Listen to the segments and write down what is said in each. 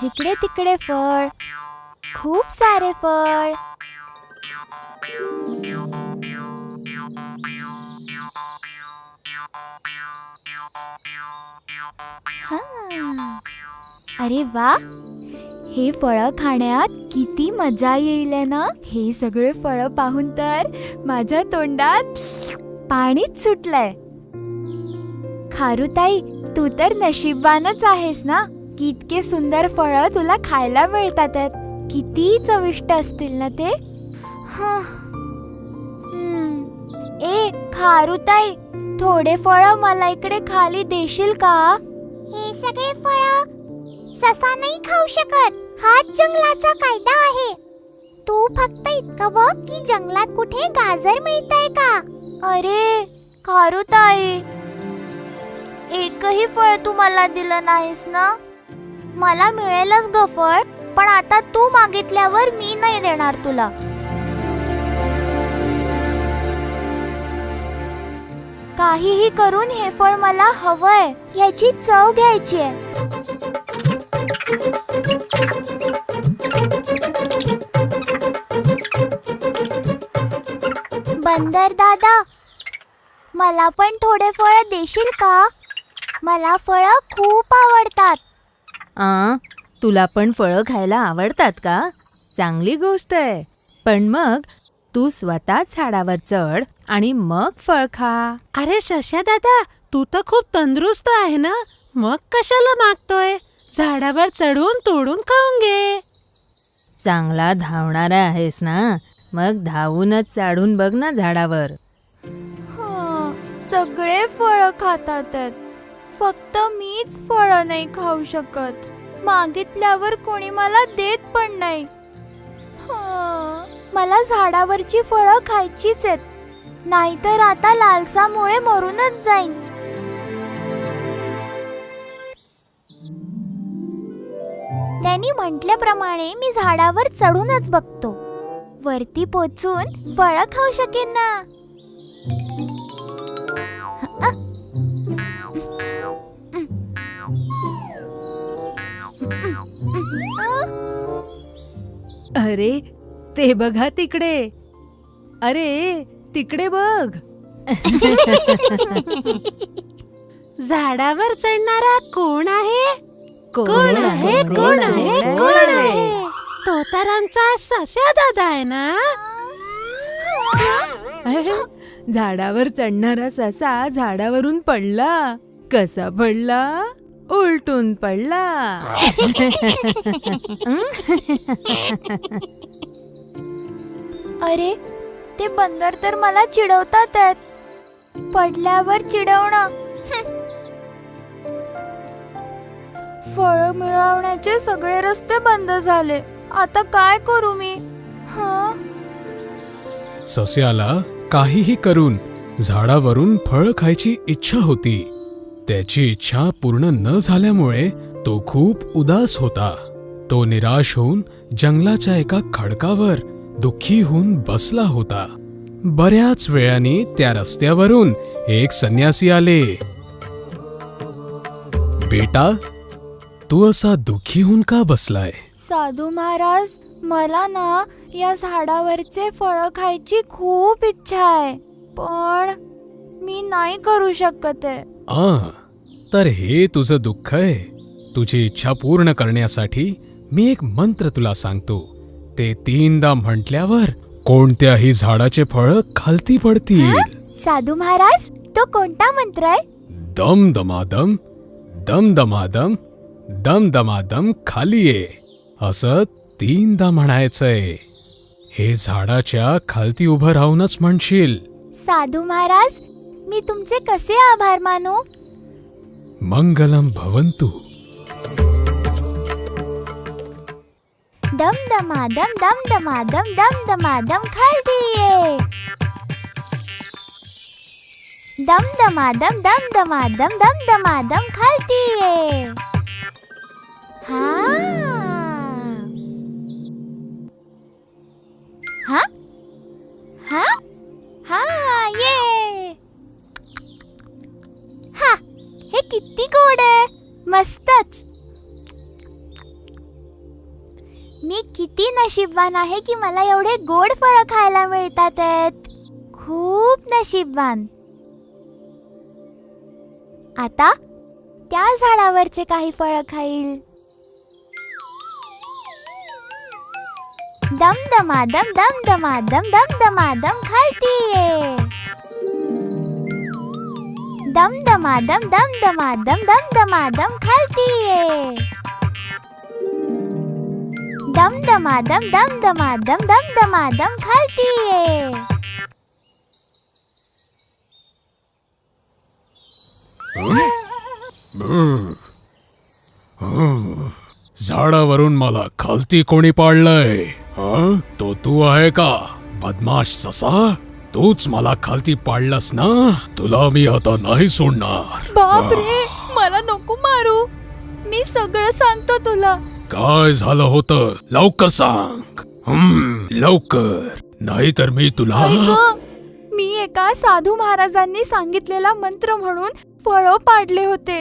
जिकडे तिकडे फळ, खूप सारे फळ. हा. अरे वा, हे फळं खाण्यात किती मजा येईल ना. हे सगळे फळं पाहून तर माझ्या तोंडात पाणीच सुटलंय. खारुताई, तू तर नशीबवानच आहेस ना, की इतके सुंदर फळं तुला खायला मिळतात. किती चविष्ट असतील ना ते. ए खारुताई, थोडे फळं मला इकडे खाली देशील का? हे सगळे फळं ससा नाही खाऊ शकत. हाच जंगलाचा कायदा आहे. तू फक्त इतकं बघ की जंगलात कुठे गाजर मिळतंय का. अरे खारुताई, एकही फळ तू मला दिलं नाहीस ना. मला मिळेलच ग फळ, पण आता तू मागितल्यावर मी नाही देणार तुला. काहीही करून हे फळ मला हवंय. याची चव घ्यायची आहे. बंदर दादा, मला पण थोडे फळ देशील का? मला फळं खूप आवडतात. तुला पण फळं खायला आवडतात का? चांगली गोष्ट आहे. पण मग तू स्वतः झाडावर चढ आणि मग फळ खा. अरे शस्या दादा, तू तर खूप तंदुरुस्त आहे ना, मग कशाला मागतोय? झाडावर चढून तोडून खाऊन घे. चांगला धावणारा आहेस ना, मग धावूनच चढून बघ ना झाडावर. सगळे फळं खातात, फक्त मीच फळं नाही खाऊ शकत. मागितल्यावर कोणी मला देत पण नाही. मला झाडावरची फळं खायचीच आहेत, नाहीतर आता लालसामुळे मरूनच जाईन. त्यांनी म्हटल्याप्रमाणे मी झाडावर चढूनच बघतो. वरती पोचून फळं खाऊ शकेन ना. अरे ते बघा तिकडे. अरे तिकडे बघ. झाडावर चढणारा कोण आहे? कोण आहे? कोण आहे? कोण आहे? तो तर आमचा सस्या दादा आहे ना. झाडावर चढणारा ससा झाडावरून पडला. कसा पडला? उलटून पडला. अरे ते बंदर तर मला चिडवतात. पडल्यावर चिडवणं. फळ मिळवण्याचे सगळे रस्ते बंद झाले. आता काय करू मी? सस्याला काहीही करून झाडावरून फळ खायची इच्छा होती. त्याची इच्छा पूर्ण न झाल्यामुळे तो खूप उदास होता. तो निराश होऊन जंगलाच्या एका खडकावर दुःखी होऊन बसला होता. बऱ्याच वेळाने त्या रस्त्यावरून एक संन्यासी आले. बेटा, तू असा दुःखी होऊन का बसलाय? साधू महाराज, मला ना या झाडावरचे फळ खायची खूप इच्छा आहे, पण मी नाही करू शकत आहे. तर हे तुझं दुःख आहे. तुझी इच्छा पूर्ण करण्यासाठी मी एक मंत्र तुला सांगतो. ते 3दा म्हटल्यावर कोणत्याही झाडाचे फळ खालती पडतील. साधू महाराज, तो कोणता मंत्र आहे? दम दमादम, दम दमादम, दम दमादम खाली ये, असं 3दा म्हणायचंय. हे झाडाच्या खालती उभं राहूनच म्हणशील. साधू महाराज, मी तुमचे कसे आभार मानू? मंगलम भवंतु. दम दमादम, दम दमादम, दम दमादम खालती ये. दम दमादम, दम दमादम, दम दमादम खालती ये. हा हा हा हा ये. किती गोड आहे. मस्तच. मी किती नशीबवान आहे की मला एवढे गोड फळं खायला मिळतात आहेत. खूप नशीबवान. आता त्या झाडावरचे काही फळं खाईल. दमदमादम दमदमादम दमदमादम खालती ये. दमदमादम दमदमादम दमदमादम खालती ये. दमदमादम दमदमादम दमदमादम खालती ये. झाडावरून मला खालती कोणी पाडलंय? तो तू आहे का, बदमाश ससा? तूच मला खालती पाडलंस ना. तुला मी आता नाही सोडणार. बाप रे, मला नको मारू. मी सगळं सांगतो तुला. काय झालं होतं लवकर सांग. लवकर, नाही तर मी तुला. ऐक, मी एका साधू महाराजांनी सांगितलेला मंत्र म्हणून फळं पाडले होते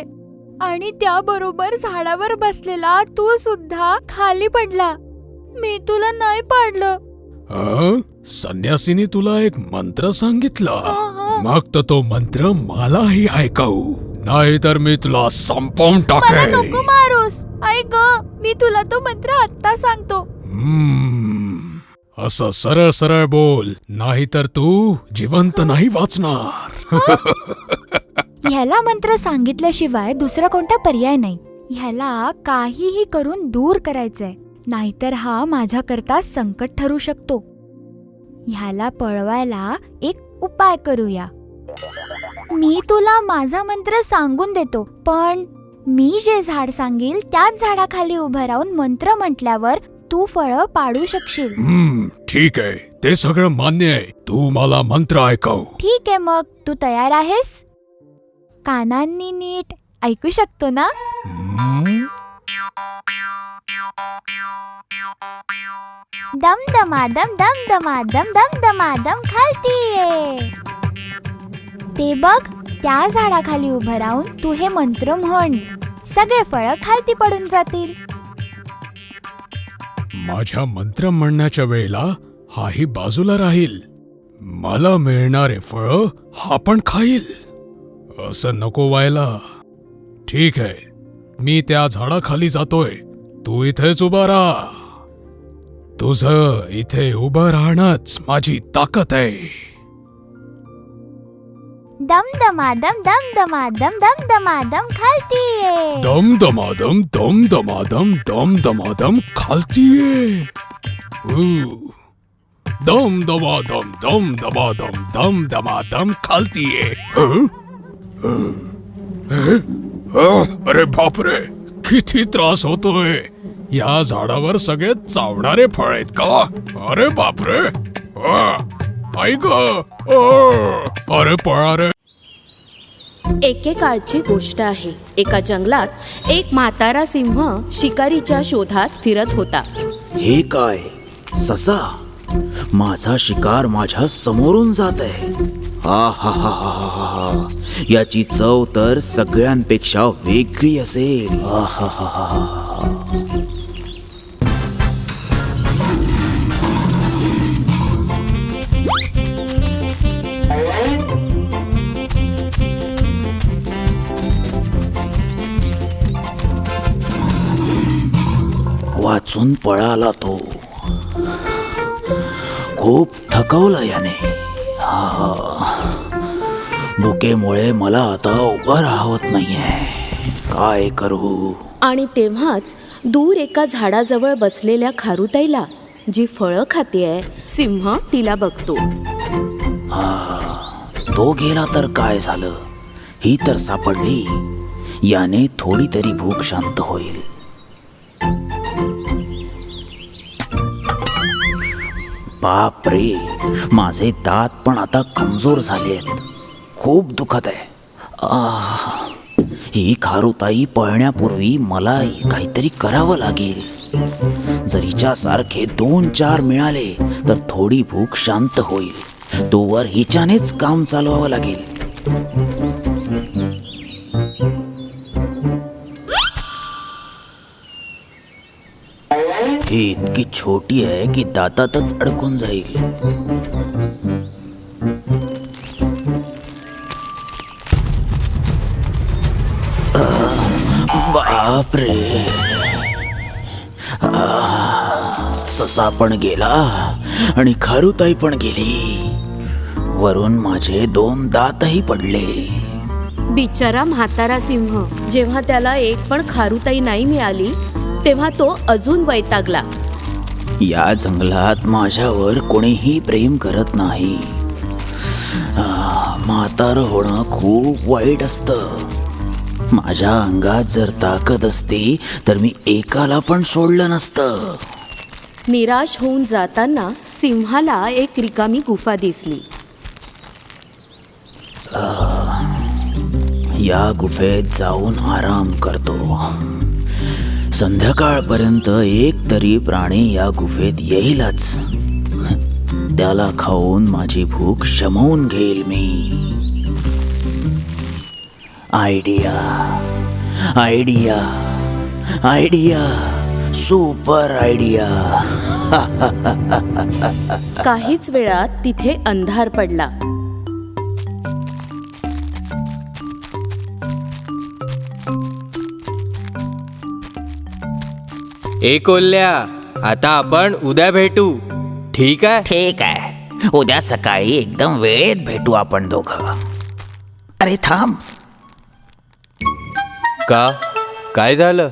आणि त्याबरोबर झाडावर बसलेला तू सुद्धा खाली पडला. मी तुला नाही पाडलं. संन्यासीने तुला एक मंत्र सांगितला? अहं. मग तर तो मंत्र मलाही ऐकवू, नाही तर मी तुला संपवून मला टाकेन. नको मारूस. ऐक, मी तुला तो मंत्र आत्ता सांगतो. असं सरळ सरळ बोल, नाही तर तू जिवंत नाही वाचणार. ह्याला मंत्र सांगितल्याशिवाय दुसरा कोणता पर्याय नाही. ह्याला काहीही करून दूर करायचंय, नाहीतर हा माझ्याकरता संकट ठरू शकतो. ह्याला पळवायला एक उपाय करूया. मी तुला माझा मंत्र सांगून देतो, पण मी जे झाड सांगेल त्याच झाडाखाली उभं राहून मंत्र म्हटल्यावर तू फळं पाडू शकशील. ठीक आहे, ते सगळं मान्य आहे. तू मला मंत्र ऐकव. ठीक आहे, मग तू तयार आहेस? कानांनी नीट ऐकू शकतो ना? दमदमादम दमदमादम दमदमादम खालती ये. ते बघ, त्या झाडाखाली उभं राहून तू हे मंत्र म्हण. सगळे फळं खालती पडून जातील. माझ्या मंत्र म्हणण्याच्या वेळेला हाही बाजूला राहील. मला मिळणारे फळ हा पण खाईल. असं नको व्हायला. ठीक आहे, मी त्या झाडाखाली जातोय. तू इथेच उभा राहा. तुझं इथे उभं राहणंच माझी ताकद आहे. दमदमादम दमदमादम दमदमादम खालती ये. दमदमादम दमदमादम दमदमादम खालती ये. दमदमादम दमदमादम दमदमादम खालती ये. अरे बापरे, किती त्रास होतोय. या झाडावर सगळे चावणारे फळ आहेत का? अरे बापरे. ऐक, अरे पळा रे. एकेकाळची गोष्ट आहे. एका जंगलात एक म्हातारा सिंह शिकारीच्या शोधात फिरत होता. हे काय, ससा? माझा शिकार माझ्या समोरून जात आहे. हा हा हा हा हा हा, याची चव तर सगळ्यांपेक्षा वेगळी असेल. हा हा हा हा हा. वाचून पळाला तो. खूप थकवलं याने. भुकेमुळे मला आता उभं राहत नाहीये. काय करू? आणि तेव्हाच दूर एका झाडाजवळ बसलेल्या खारुताईला, जी फळं खातेय, सिंह तिला बघतो. तो गेला तर काय झालं? ही तर सापडली. याने थोडी तरी भूक शांत होईल. बाप रे, माझे दात पण आता कमजोर झालेत. खूप दुखत आहे. ही खारुताई पळण्यापूर्वी मला काहीतरी करावं लागेल. जर हिच्यासारखे 2-4 मिळाले तर थोडी भूक शांत होईल. तोवर हिच्यानेच काम चालवावं लागेल. ही इतकी छोटी आहे की दातातच अडकून जाईल. बापरे. ससा पण गेला आणि खारुताई पण गेली. वरून माझे 2 दातही पडले. बिचारा म्हातारा सिंह, जेव्हा त्याला एक पण खारुताई नाही मिळाली तेव्हा तो अजून वैतागला. या जंगलात माझ्यावर कोणीही प्रेम करत नाही. म्हातारं होणं खूप वाईट असतं. माझ्या अंगात जर ताकद असती तर मी एकाला पण सोडलं नसतं. निराश होऊन जाताना सिंहाला एक रिकामी गुफा दिसली. या गुफेत जाऊन आराम करतो. संध्याकाळपर्यंत एक तरी प्राणी या गुफेत येईलच. त्याला खाऊन माझी भूक शमवून घेईल मी. Idea, idea, idea, super idea. काहीच वेळात तिथे अंधार पडला. ए कोल्ह्या, आता आपण उद्या भेटू, ठीक आहे? ठीक आहे. उद्या सकाळी एकदम वेळेत भेटू आपण दोघं. अरे थांब. का? काय झालं?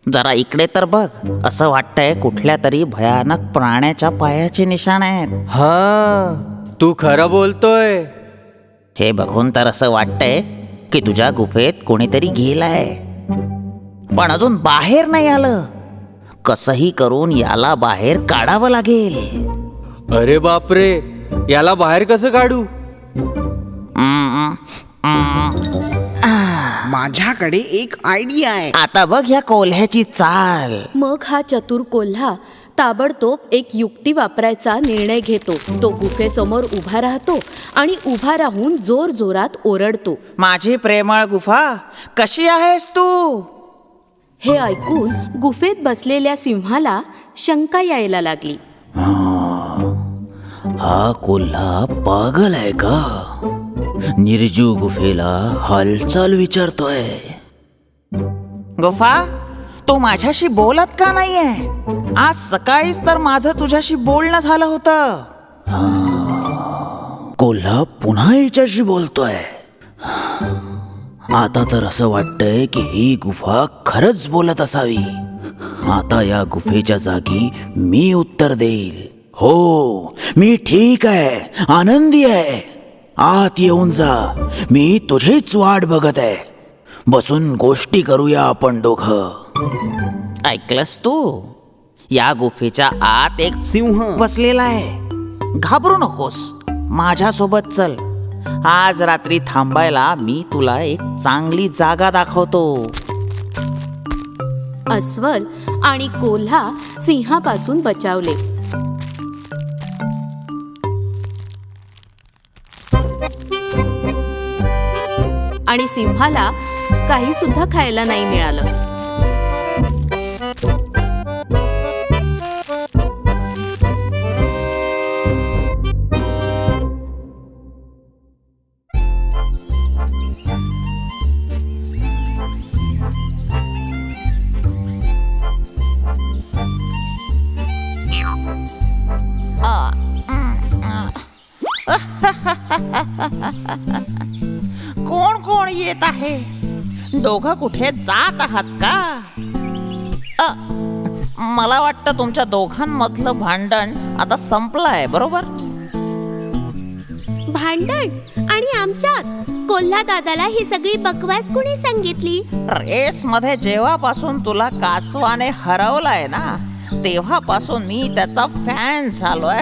जरा इकडे तर बघ. असं वाटतंय कुठल्या तरी भयानक प्राण्याच्या पायाचे निशाण आहेत. हा, तू खरं बोलतोय. हे बघून तर असं वाटतंय की तुझ्या गुफेत कोणीतरी गेलाय, पण अजून बाहेर नाही आलं. कसंही करून याला बाहेर काढावं लागेल. अरे बापरे, याला बाहेर कसं काढू? माझ्याकडे एक आयडिया आहे. आता बघ या कोल्ह्याची चाल. मग हा चतुर कोल्हा ताबडतोब एक युक्ती वापरायचा निर्णय घेतो. तो गुफेसमोर उभा राहतो आणि उभा राहून जोर जोरात ओरडतो. माझी प्रेमळ गुफा, कशी आहेस तू? हे ऐकून गुफेत बसलेल्या सिंहाला शंका यायला लागली. हा कोल्हा पागल आहे का? निर्जीव गुफेला हालचाल विचारतोय. गुफा, तू माझ्याशी बोलत का नाहीये? आज सकाळीच तर माझं तुझ्याशी बोलणं झालं होतं. कोल्हा पुन्हा हिच्याशी बोलतोय. आता तर असं वाटतंय की ही गुफा खरंच बोलत असावी. आता या गुफेच्या जागी मी उत्तर देईल. हो, मी ठीक आहे, आनंदी आहे. आत येऊन जा, मी तुझीच वाट बघत आहे. बसून गोष्टी करूया आपण दोघं. ऐकलंस तू? या गुफेच्या आत एक सिंह बसलेला आहे. घाबरू नकोस, माझ्यासोबत चल. आज रात्री थांबायला मी तुला एक चांगली जागा दाखवतो. अस्वल आणि कोल्हा सिंहापासून बचावले. आणि सिंहाला काही सुद्धा खायला नाही मिळालं. कोण कोण येत आहे? दोघं कुठे जात आहात का? मला वाटतं तुमच्या दोघांमधलं भांडण आता संपलं आहे, बरोबर? भांडण आणि आमच्यात? कोल्हा दादाला ही सगळी बकवास कुणी सांगितली? रेस मध्ये जेव्हापासून तुला कासवाने हरवलाय ना, तेव्हापासून मी त्याचा फॅन झालोय.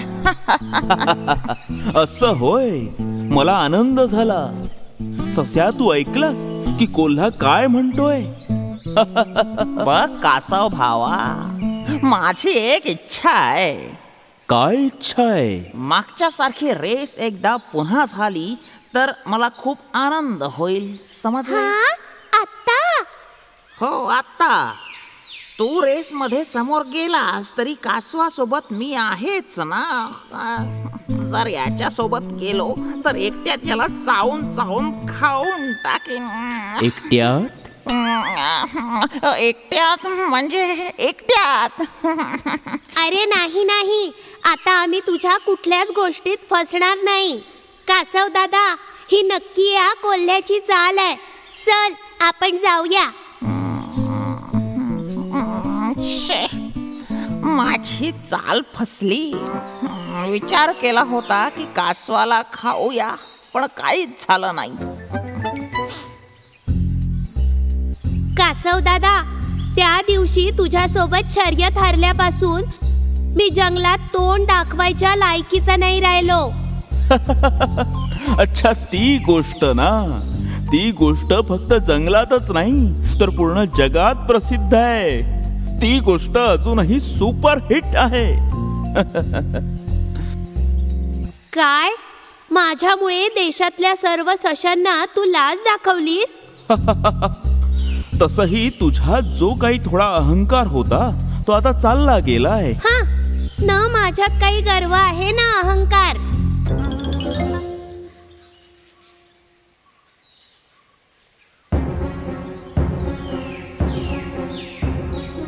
असं होय, मला आनंद झाला. सस्या, तू ऐकलास की कोल्हा काय म्हणतोय? बघ कासव भावा, माझी एक इच्छा आहे. काय इच्छा आहे? मागच्या सारखी रेस एकदा पुन्हा झाली तर मला खूप आनंद होईल, समजलं? आत्ता? हो, आता. तू रेस मध्ये समोर गेलास तरी कासवासोबत मी आहेच ना. जर याच्या सोबत गेलो तर एकट्यात याला चावून चावून खाऊन टाकेन. एकट्यात? एकट्यात म्हणजे एकट्यात. अरे नाही नाही, आता आम्ही तुझ्या कुठल्याच गोष्टीत फसणार नाही. कासव दादा, ही नक्की या कोल्ह्याची चाल आहे. चल आपण जाऊया. शे, माझी चाल फसली. विचार केला होता की कासवाला खाऊया, पण काहीच झालं नाही. कासव दादा, त्या दिवशी तुझ्यासोबत शर्यत हरल्यापासून मी जंगलात तोंड दाखवायच्या लायकीचा नाही राहिलो. अच्छा, ती गोष्ट ना. ती गोष्ट फक्त जंगलातच नाही तर पूर्ण जगात प्रसिद्ध आहे. ती गोष्ट अजूनही सुपर हिट आहे. काय? माझ्यामुळे देशातल्या सर्व सशांना तू लाज दाखवलीस? तसही तुझ्यात जो काही थोडा अहंकार होता तो आता चालला गेलाय. हा न, माझ्यात काही गर्व आहे ना अहंकार.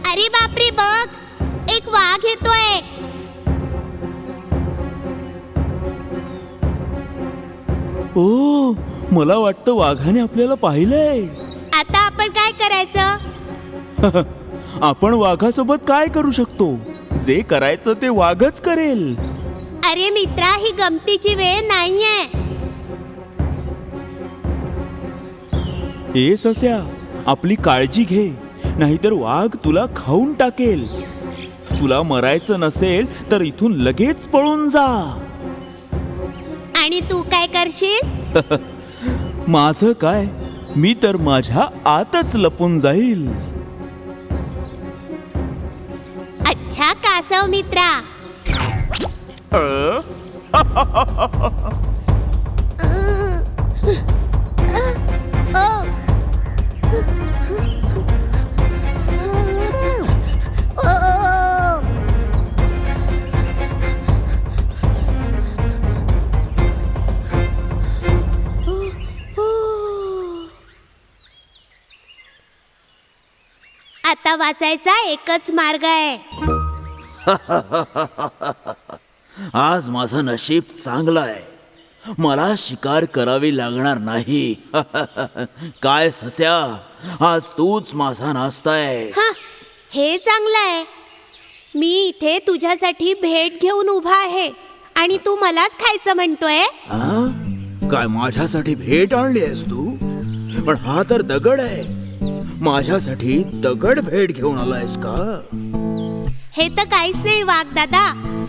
अरे बापरे, बघ, एक वाघ येतोय. ओ, मला वाटतं वाघाने आपल्याला पाहिलंय. आता आपण काय करायचं? आपण वाघासोबत काय करू शकतो? जे करायचं ते वाघच करेल. अरे मित्रा, ही गमतीची वेळ नाहीये. ए सस्या, आपली काळजी घे, नाहीतर वाघ तुला खाऊन टाकेल. तुला मरायचं नसेल तर इथून लगेच पळून जा. आणि तू काय करशील? माझं काय, मी तर माझ्या आतच लपून जाईल. अच्छा कासव मित्रा. आता वाचायचा एकच मार्ग आहे. आज माझं नशीब चांगलं आहे. मला शिकार करावी लागणार नाही. काय सस्या, आज तूच माझा नाश्ता आहे. हा, हे चांगलं आहे. मी इथे तुझ्यासाठी भेट घेऊन उभा आहे आणि तू मलाच खायचं म्हणतोय. हा? काय माझ्यासाठी भेट आणली आहेस तू? पण हा तर दगड आहे. माझ्यासाठी दगड भेट घेऊन आलायस का? हे तर काहीच नाही वाघ दादा.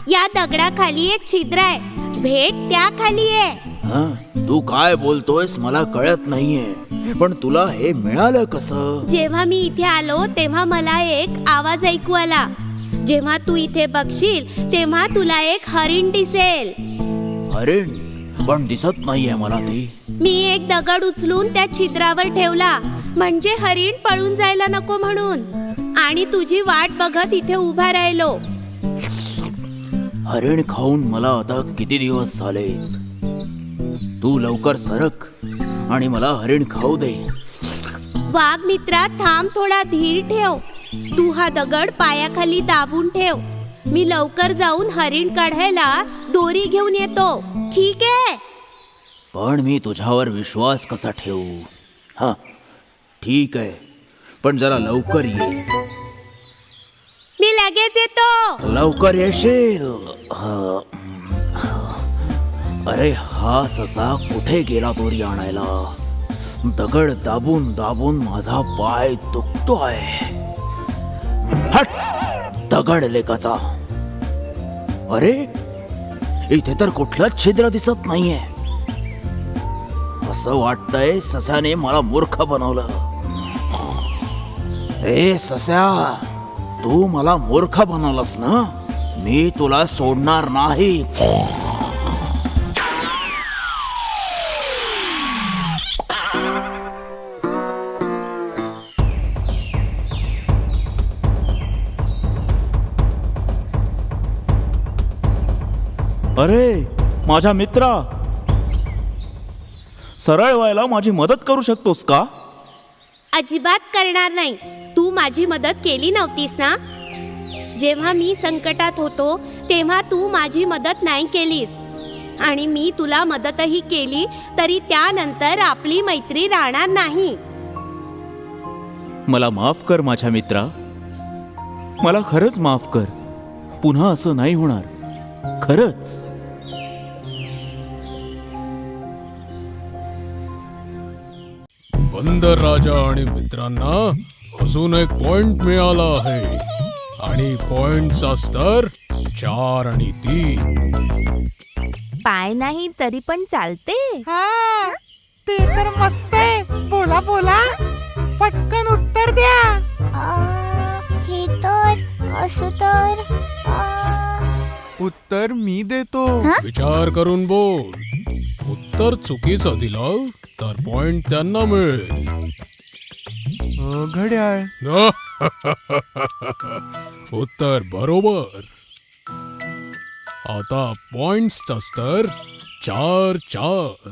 या दगडाखाली एक छिद्र आहे. भेट त्या खाली आहे. हा? तू काय बोलतोयस मला कळत नाहीये. पण तुला हे मिळालं कसं? जेव्हा मी इथे आलो तेव्हा मला एक आवाज ऐकू आला. जेव्हा तू इथे बघशील तेव्हा तुला एक हरिण दिसेल. हरिण? पण दिसत नाहीये मला ती. मी एक दगड उचलून त्या छिद्रावर ठेवला, म्हणजे हरिण पळून जायला नको म्हणून. आणि तुझी वाट बघत इथे उभा राहिलो. हरिण खाऊन मला आता किती दिवस झाले. तू लवकर सरक आणि मला हरिण खाऊ दे. वाघ मित्रा, थांब, थोडा धीर ठेव. तू हा दगड पायाखाली दाबून ठेव. मी लवकर जाऊन हरिण काढायला दोरी घेऊन येतो. ठीक आहे? पण मी तुझ्यावर विश्वास कसा ठेवू? हा, ठीक आहे, पण जरा लवकर ये. मी लगेच येतो. लवकर येशील? अरे हा ससा कुठे गेला दोरी आणायला? दगड दाबून दाबून माझा पाय दुखतोय. हट, दगड लेकाचा. अरे इथे तर कुठलंच छिद्र दिसत नाहीये. असं वाटतंय सस्याने मला मूर्ख बनवलं. ए सस्या, तू मला मूर्ख बनवलंस ना. मी तुला सोडणार नाही. अरे माझ्या मित्रा, सरळ व्हायला माझी मदत करू शकतोस का? अजिबात करणार नाही. तू माझी मदत केली नव्हतीस ना? जेव्हा मी संकटात होतो तेव्हा तू माझी मदत नाही केलीस, आणि मी तुला मदतही केली तरी त्यानंतर आपली मैत्री राहणार नाही. मला माफ कर माझ्या मित्रा, मला खरंच माफ कर. पुन्हा असं नाही होणार, खरंच. बंदर राजा आणि मित्रांना अजून एक पॉइंट मिळाला आहे आणि पॉइंटचा स्तर 4 आणि 3. पाय नाही तरी पण चालते. हा ते तर मस्त आहे. बोला बोला, पटकन उत्तर द्या. हे तर असं तर उत्तर मी देतो. विचार करून बोल. उत्तर चुकीचं दिलं तर पॉइंट त्यांना मिळेल. घड्याळ. उत्तर बरोबर. आता पॉइंट्सचा स्तर 4-4.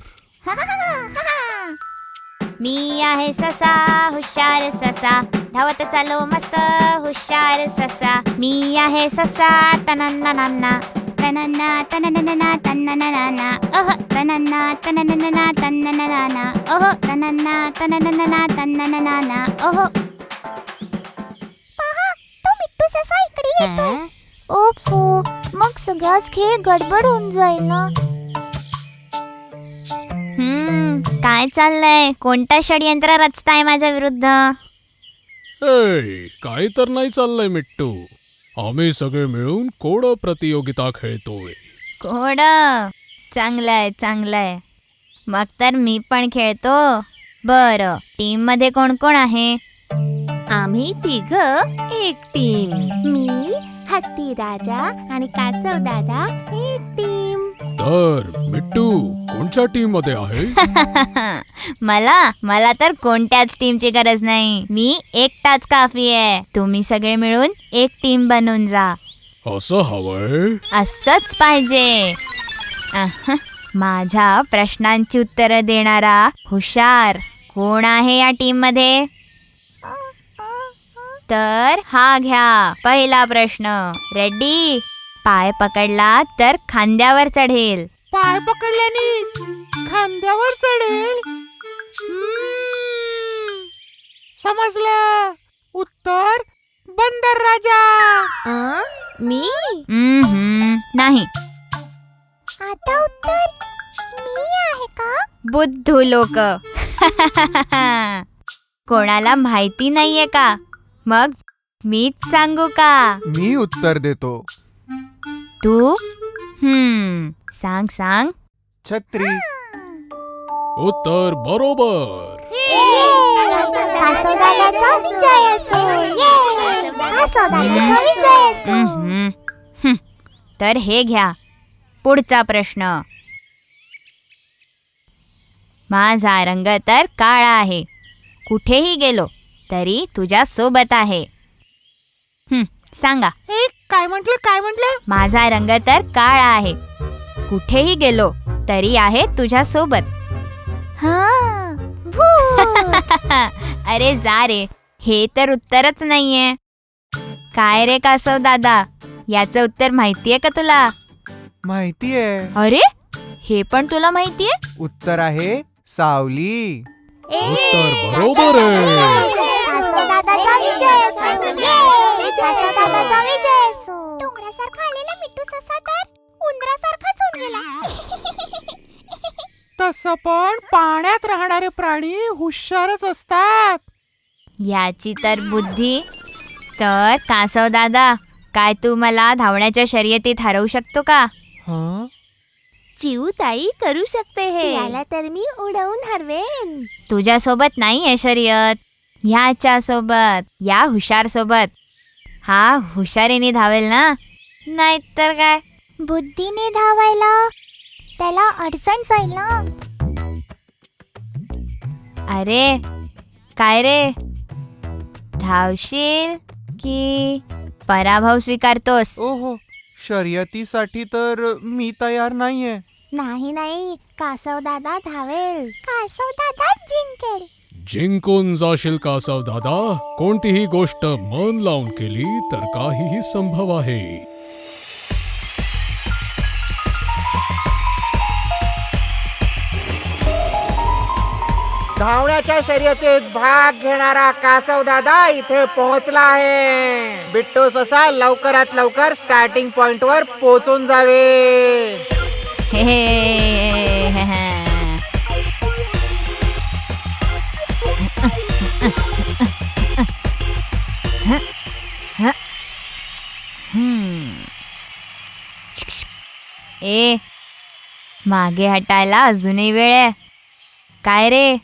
मी आहे ससा, हुशार ससा, धावत चालो मस्त हुशार ससा. मी आहे ससा, तनन्ना तनन्ना तनन्ना तनन्ना अह तनन्ना तनन्ना तनन्ना अह तनन्ना तनन्ना तनन्ना अह. पहा, तो मिट्टू ससा इकडे येतो. ओफो, मग सगळाच खेळ गडबड होऊन जाईल ना. काय चाललंय? कोणतं षडयंत्र रचताय माझ्या विरुद्ध? काही तर नाही चाललंय मिट्टू. आम्ही सगळे मिळून कोड प्रतियोगिता खेळतोय. कोड? चांगलंय चांगलंय. मग तर मी पण खेळतो. बरं, टीम मध्ये कोण कोण आहे? आम्ही 3 एक टीम. मी, हत्ती राजा आणि कासव दादा एक टीम. तर मिट्टू कोणत्या टीम मध्ये आहे? मला तर कोणत्याच टीमची गरज नाही. मी एकटाच काफी आहे. तुम्ही सगळे मिळून एक टीम बनून जा. असं हवंय? असंच पाहिजे. माझ्या प्रश्नांची उत्तरं देणारा हुशार कोण आहे या टीम मध्ये? तर हा घ्या पहिला प्रश्न. रेडी? पाय पकडला तर खांद्यावर चढेल. पाय पकडल्याने खांद्यावर चढेल. समजलं. उत्तर बंदर राजा. मी नाही. आता उत्तर मी आहे का? बुद्धू लोक. कोणाला माहिती नाहीये का? मग मीच सांगू का? मी उत्तर देतो. तू? सांग सांग. छत्री. उत्तर बरोबर. कासवदादाचा विजय असो. कासवदादाचा विजय असो. तर हे घ्या पुढचा प्रश्न. माझा रंग तर काळा आहे. कुठेही गेलो तरी तुझ्या सोबत आहे. सांगा. काय म्हटलं? माझा रंग तर काळा आहे. कुठेही गेलो तरी आहे तुझ्या सोबत. अरे जा रे, हे तर उत्तरच नाहीये. काय रे कासव दादा, याचं उत्तर माहितीये का तुला? माहितीये. अरे, हे पण तुला माहितीये? उत्तर आहे सावली. उत्तर बरोबर आहे. डोंगरासारखा आलेला मिट्टू ससा तर उंदरासारखाच होऊन गेला. तसं पण पाण्यात राहणारे प्राणी हुशारच असतात. याची तर बुद्धी. तर कासव दादा, काय तू मला धावण्याच्या शर्यतीत हरवू शकतो का? चिऊताई करू शकते हे. याला तर मी उडवून हरवेन. तुझ्यासोबत नाहीये शर्यत, ह्याच्या सोबत, या हुशार सोबत. हा हुशारीने धावेल ना, नाहीतर काय बुद्धीने धावायला त्याला अडचण जाईल ना. अरे काय रे, धावशील की पराभव स्वीकारतोस? ओहो, शर्यतीसाठी तर मी तयार नाहीये. नाही कासव दादा धावेल. कासव दादा जिंकेल. जिंकून जाशील कासव दादा. कोणतीही गोष्ट मन लावून केली तर काहीही संभव आहे. धावण्याच्या शर्यतीत भाग घेणारा कासव दादा इथे पोहोचला आहे. बिट्टू ससा लवकरात लवकर स्टार्टिंग पॉइंट वर पोहोचून जावे. ए मागे हटायला अजूनही वेळ आहे. काय रे,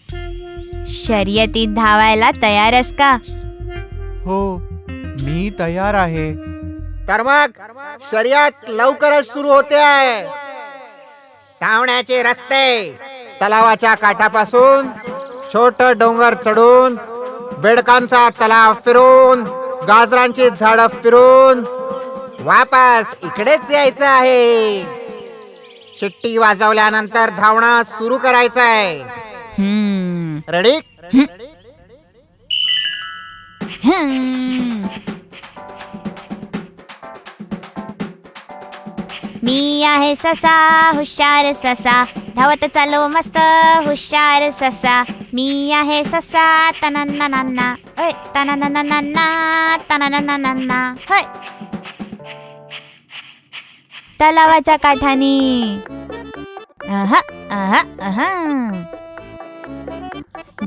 शर्यतीत धावायला तयार आहेस का? हो, मी तयार आहे. तर मग शर्यत लवकरच सुरू होते आहे. धावण्याचे रस्ते तलावाच्या काठापासून छोट डोंगर चढून, बेडकांचा तलाव फिरून, गाजरांची झाडं फिरून वापस इकडेच यायचं आहे. शिट्टी वाजवल्यानंतर धावणं सुरू करायचं आहे. रेडी? मी आहे ससा, हुशार ससा, धावत चालो मस्त हुशार ससा. मी आहे ससा, तननननना, ओय तननननना, तननननना, होय. तलावाच्या काठानी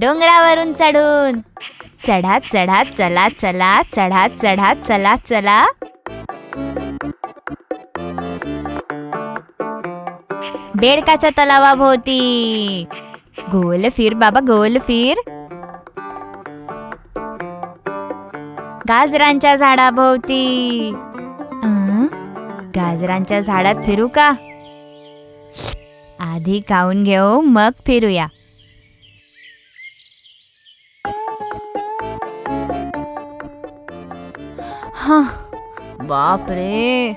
डोंगरावरून चढून, चढत चढत चला चला, चढत चढत चला चला. बेडकाच्या तलावाभोवती गोल फिर बाबा, गोल फिर. गाजरांच्या झाडाभोवती. गाजरांच्या झाडात फिरू का? आधी खाऊन घेऊ मग फिरूया. बापरे,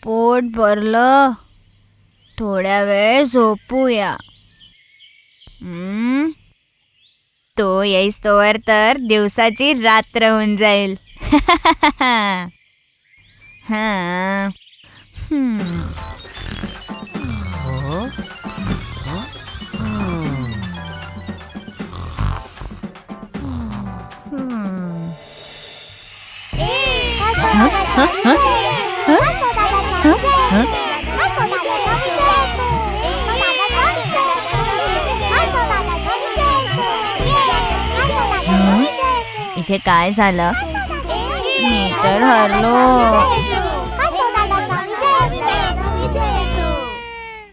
पोट भरलं. थोड्या वेळ झोपूया. तो येईस्तोवर तर दिवसाची रात्र होऊन जाईल. इथे काय झालं? मी तर हरलो.